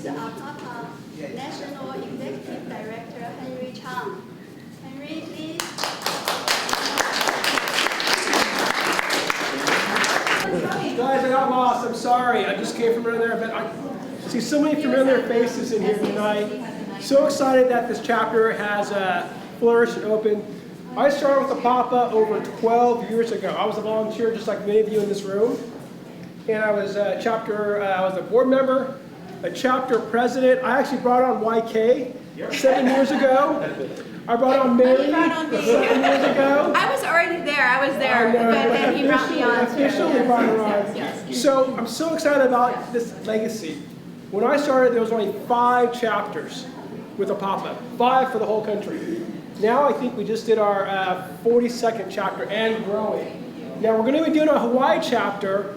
introduce APAPA National Executive Director Henry Chang. Henry, please. Guys, I got lost. I'm sorry. I just came from another event. I see so many familiar faces in here tonight. So excited that this chapter has flourished and opened. I started with APAPA over 12 years ago. I was a volunteer just like many of you in this room. And I was I was a board member, a chapter president. I actually brought on YK 7 years ago. I brought on Mary 7 years ago. I was already there. I was there, but then he brought me on. Officially brought her on. Yes. So I'm so excited about this legacy. When I started, there was only 5 chapters with APAPA, 5 for the whole country. Now I think we just did our 42nd chapter and growing. Now we're going to be doing a Hawaii chapter,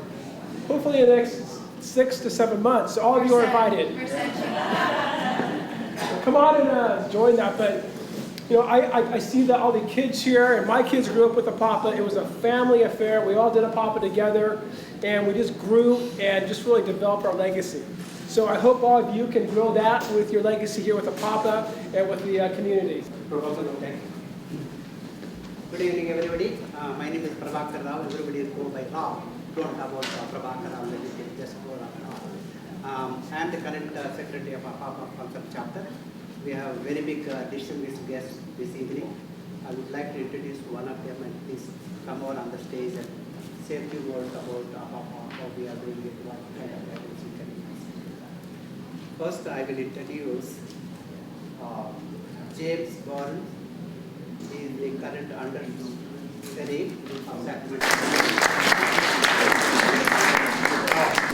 hopefully in the next 6 to 7 months. So all of you are invited. Come on and join that. But you know, I see that all the kids here, and my kids grew up with APAPA. It was a family affair. We all did APAPA together, and we just grew and just really developed our legacy. So I hope all of you can grow that with your legacy here with APAPA and with the community. Good evening, everybody. My name is Prabhakar Rao. Everybody is go by Rao. Don't have about Prabhakar Rao. Let me just go Rao. I am the current secretary of APAPA Folsom Chapter. We have a very big distinguished guest this evening. I would like to introduce one of them, and please come over on the stage and say a few words about APAPA, how we are doing it, what kind of guidance we can use. First, I will introduce James Gordon. He is the current undersecretary of Sacramento.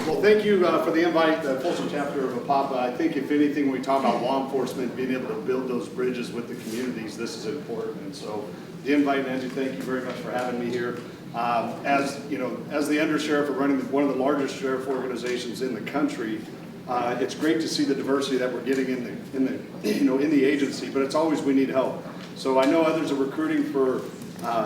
Well, thank you for the invite, the Folsom Chapter of APAPA. I think if anything, when we talk about law enforcement, being able to build those bridges with the communities, this is important. And so the invite, Angie, thank you very much for having me here. As you know, as the undersheriff of running one of the largest sheriff organizations in the country, it's great to see the diversity that we're getting in the agency, but it's always we need help. So I know others are recruiting for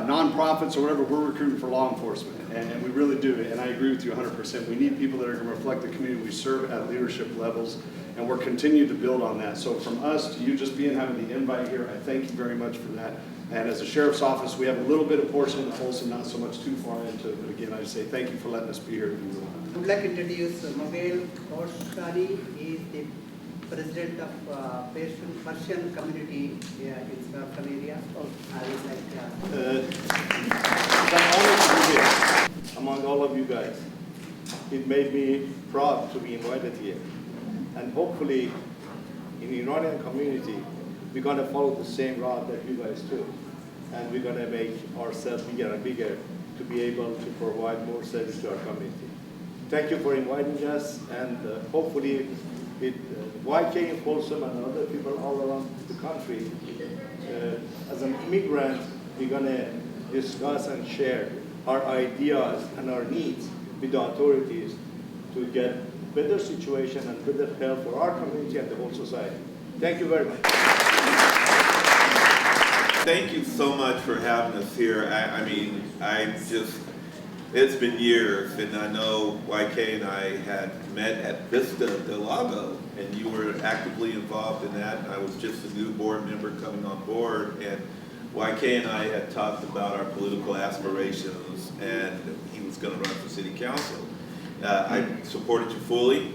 nonprofits or whatever. We're recruiting for law enforcement, and we really do. And I agree with you 100%. We need people that are going to reflect the community we serve at leadership levels, and we're continuing to build on that. So from us to you just having the invite here, I thank you very much for that. And as a sheriff's office, we have a little bit of portion of the Folsom, not so much too far into it. But again, I say thank you for letting us be here. I would like to introduce Mobile Oshari. He is the president of Persian community in Southern area. It's an honor to be here among all of you guys. It made me proud to be invited here. And hopefully, in the Iranian community, we're going to follow the same route that you guys do. And we're going to make ourselves bigger and bigger to be able to provide more service to our community. Thank you for inviting us, and hopefully, YK in Folsom and other people all around the country, as an immigrant, we're going to discuss and share our ideas and our needs with the authorities to get better situation and better help for our community and the whole society. Thank you very much. Thank you so much for having us here. It's been years, and I know YK and I had met at Vista Del Lago, and you were actively involved in that. I was just a new board member coming on board, and YK and I had talked about our political aspirations, and he was going to run for city council. I supported you fully.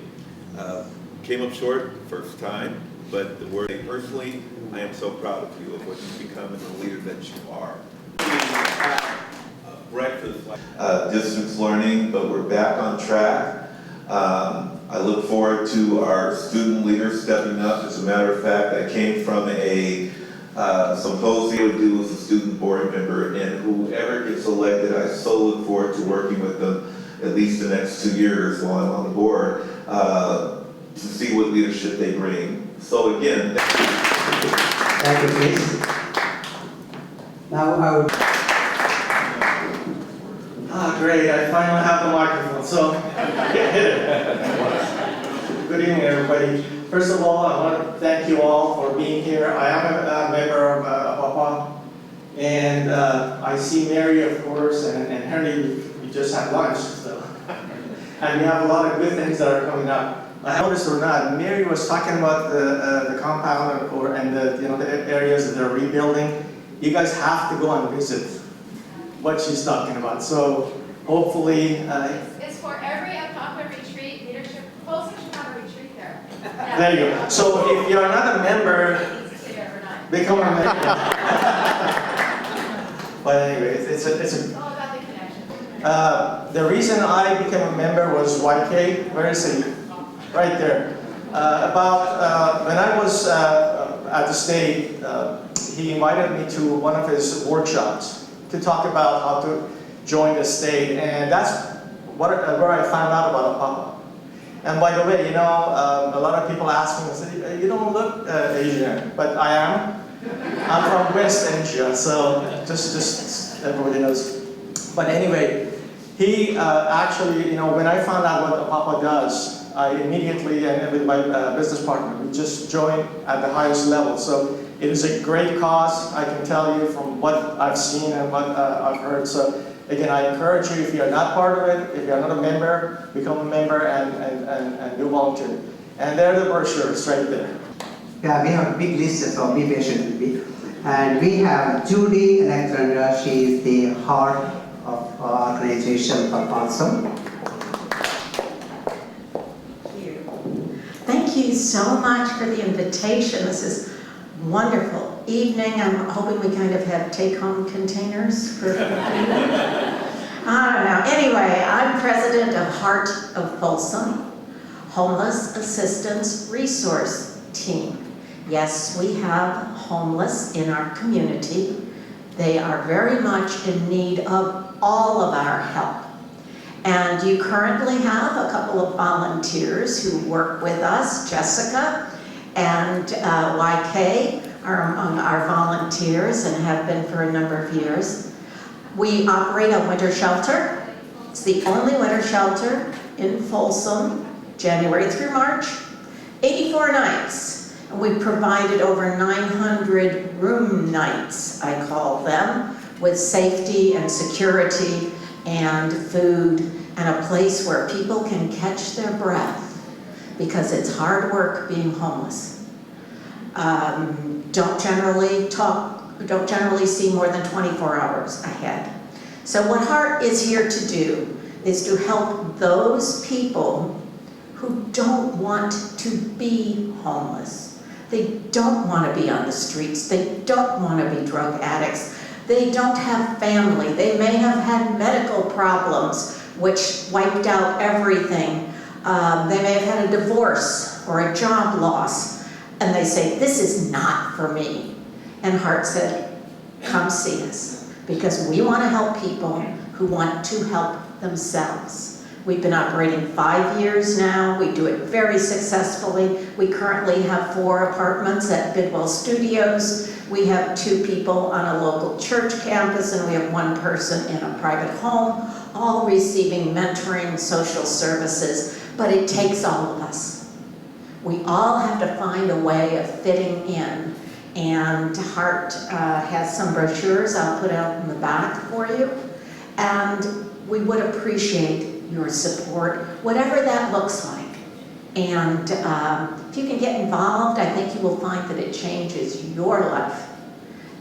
Came up short the first time, but the word personally, I am so proud of you, of what you've become and the leader that you are. Breakfast. Distance learning, but we're back on track. I look forward to our student leaders stepping up. As a matter of fact, I came from a symposium to do with a student board member, and whoever gets elected, I so look forward to working with them at least the next 2 years while I'm on the board to see what leadership they bring. So again, thank you, please. Now I would. Great, I finally have the microphone, so good evening, everybody. First of all, I want to thank you all for being here. I am a member of APAPA, and I see Mary, of course, and Henry, we just had lunch, so. And we have a lot of good things that are coming up. I noticed or not, Mary was talking about the compound and the areas that they're rebuilding. You guys have to go and visit what she's talking about. So hopefully, It's for every APAPA retreat, leadership, Folsom Chapter retreat there. there you go. So if you're not a member, become a member. But anyway, it's It's all about the connection. the reason I became a member was YK. Where is he? Right there. When I was at the state, he invited me to one of his workshops to talk about how to join the state, and that's where I found out about APAPA. And by the way, a lot of people ask me, say, you don't look Asian, but I am. I'm from West Asia, so just everybody knows. But anyway, he actually, when I found out what APAPA does, I immediately, and with my business partner, we just joined at the highest level. So it is a great cause, I can tell you from what I've seen and what I've heard. So again, I encourage you, if you're not part of it, if you're not a member, become a member and do volunteer. And there are the brochures right there. Yeah, we have a big list, so be patient with me. And we have Judy Alexandra. She is the heart of our organization for Folsom. Thank you so much for the invitation. This is wonderful evening. I'm hoping we kind of have take-home containers for I don't know. Anyway, I'm president of Heart of Folsom, Homeless Assistance Resource Team. Yes, we have homeless in our community. They are very much in need of all of our help. And you currently have a couple of volunteers who work with us. Jessica and YK are among our volunteers and have been for a number of years. We operate a winter shelter. It's the only winter shelter in Folsom, January through March, 84 nights. And we provided over 900 room nights, I call them, with safety and security and food and a place where people can catch their breath, because it's hard work being homeless. Don't generally see more than 24 hours ahead. So what Heart is here to do is to help those people who don't want to be homeless. They don't want to be on the streets. They don't want to be drug addicts. They don't have family. They may have had medical problems which wiped out everything. They may have had a divorce or a job loss, and they say, this is not for me. And Heart said, come see us, because we want to help people who want to help themselves. We've been operating 5 years now. We do it very successfully. We currently have 4 apartments at Bidwell Studios. We have 2 people on a local church campus, and we have 1 person in a private home, all receiving mentoring, social services, but it takes all of us. We all have to find a way of fitting in, and Heart has some brochures I'll put out in the back for you, and we would appreciate your support, whatever that looks like. And if you can get involved, I think you will find that it changes your life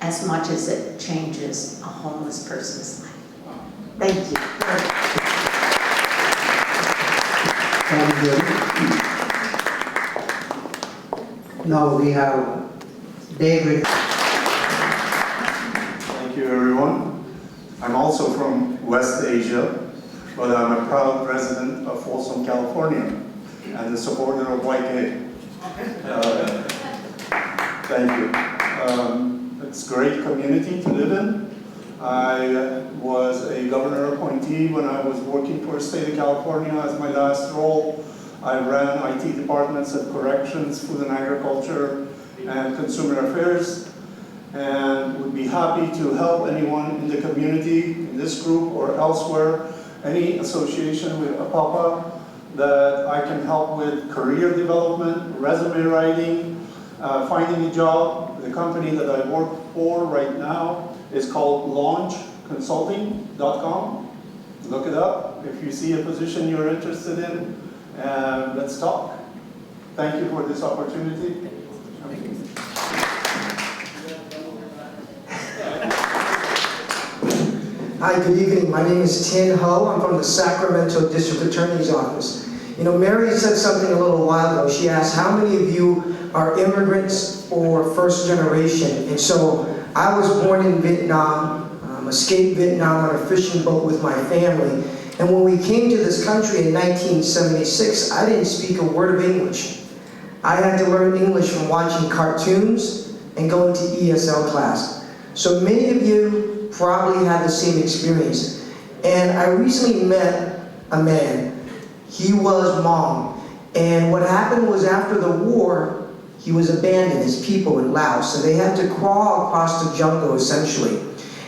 as much as it changes a homeless person's life. Thank you. Thank you. Now we have David. Thank you, everyone. I'm also from West Asia, but I'm a proud resident of Folsom, California, and a supporter of YK. Thank you. It's a great community to live in. I was a governor appointee when I was working for the state of California as my last role. I ran IT departments at corrections, food and agriculture, and consumer affairs, and would be happy to help anyone in the community, in this group or elsewhere, any association with APAPA that I can help with career development, resume writing, finding a job. The company that I work for right now is called launchconsulting.com. Look it up if you see a position you're interested in, and let's talk. Thank you for this opportunity. Hi, good evening. My name is Tin Ho. I'm from the Sacramento District Attorney's Office. You know, Mary said something a little while ago. She asked, how many of you are immigrants or first generation? And so I was born in Vietnam, escaped Vietnam on a fishing boat with my family. And when we came to this country in 1976, I didn't speak a word of English. I had to learn English from watching cartoons and going to ESL class. So many of you probably had the same experience. And I recently met a man. He was Hmong. And what happened was after the war, he was abandoned, his people in Laos. So they had to crawl across the jungle, essentially.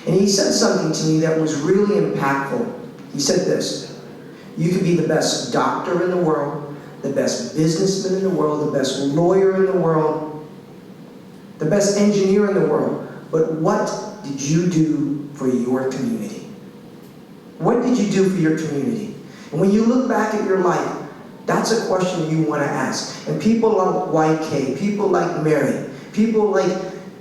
And he said something to me that was really impactful. He said this: you could be the best doctor in the world, the best businessman in the world, the best lawyer in the world, the best engineer in the world, but what did you do for your community? What did you do for your community? And when you look back at your life, that's a question you want to ask. And people like YK, people like Mary, people like,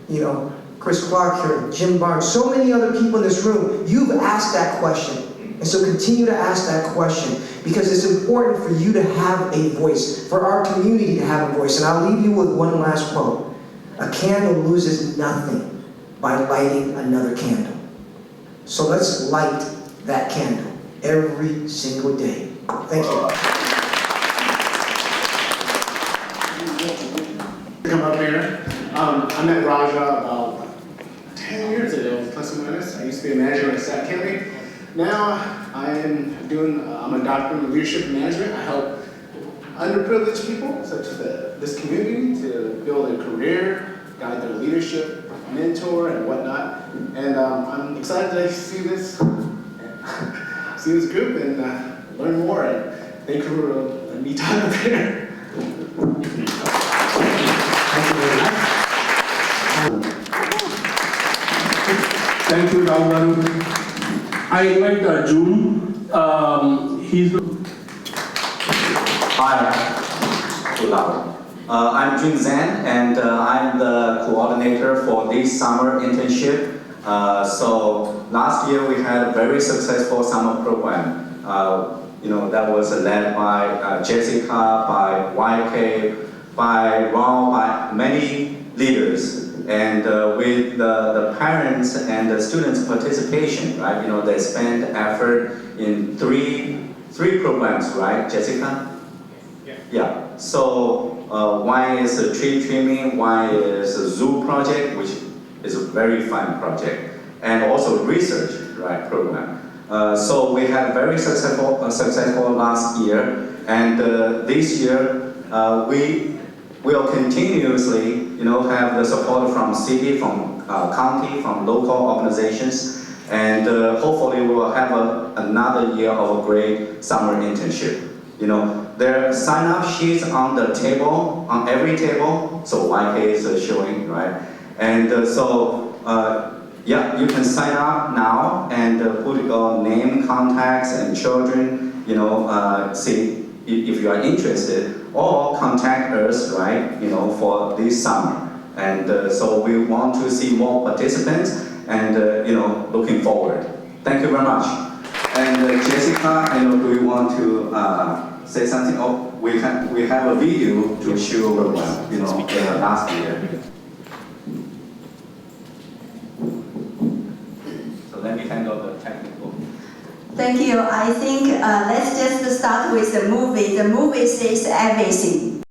you know, Chris Clark here, Jim Barnes, so many other people in this room, you've asked that question. And so continue to ask that question, because it's important for you to have a voice, for our community to have a voice. And I'll leave you with one last quote. A candle loses nothing by lighting another candle. So let's light that candle every single day. Thank you. Come up here. I met Raja about 10 years ago, plus or minus. I used to be a manager at Sac County. Now I'm a doctor in leadership and management. I help underprivileged people, such as this community, to build a career, guide their leadership, mentor, and whatnot. And I'm excited to see this group and learn more. And thank you for letting me talk up here. Thank you, Rahul. I invite June. He's. Hi, good luck. I'm Jun Zhang, and I'm the coordinator for this summer internship. So last year we had a very successful summer program. That was led by Jessica, by YK, by Ron, by many leaders. And with the parents and the students' participation, right? They spent effort in three programs, right, Jessica? Yeah. So one is a tree trimming, one is a zoo project, which is a very fun project, and also research, right, program. So we had very successful last year, and this year we will continuously, have the support from city, from county, from local organizations, and hopefully we will have another year of a great summer internship. There are sign-up sheets on the table, on every table, so YK is showing, right? And yeah, you can sign up now and put your name, contacts, and children, see if you are interested, or contact us, right, for this summer. And so we want to see more participants and, looking forward. Thank you very much. And Jessica, do you want to say something? Oh, we have a video to show, last year. So let me handle the technical. Thank you. I think let's just start with the movie. The movie says everything.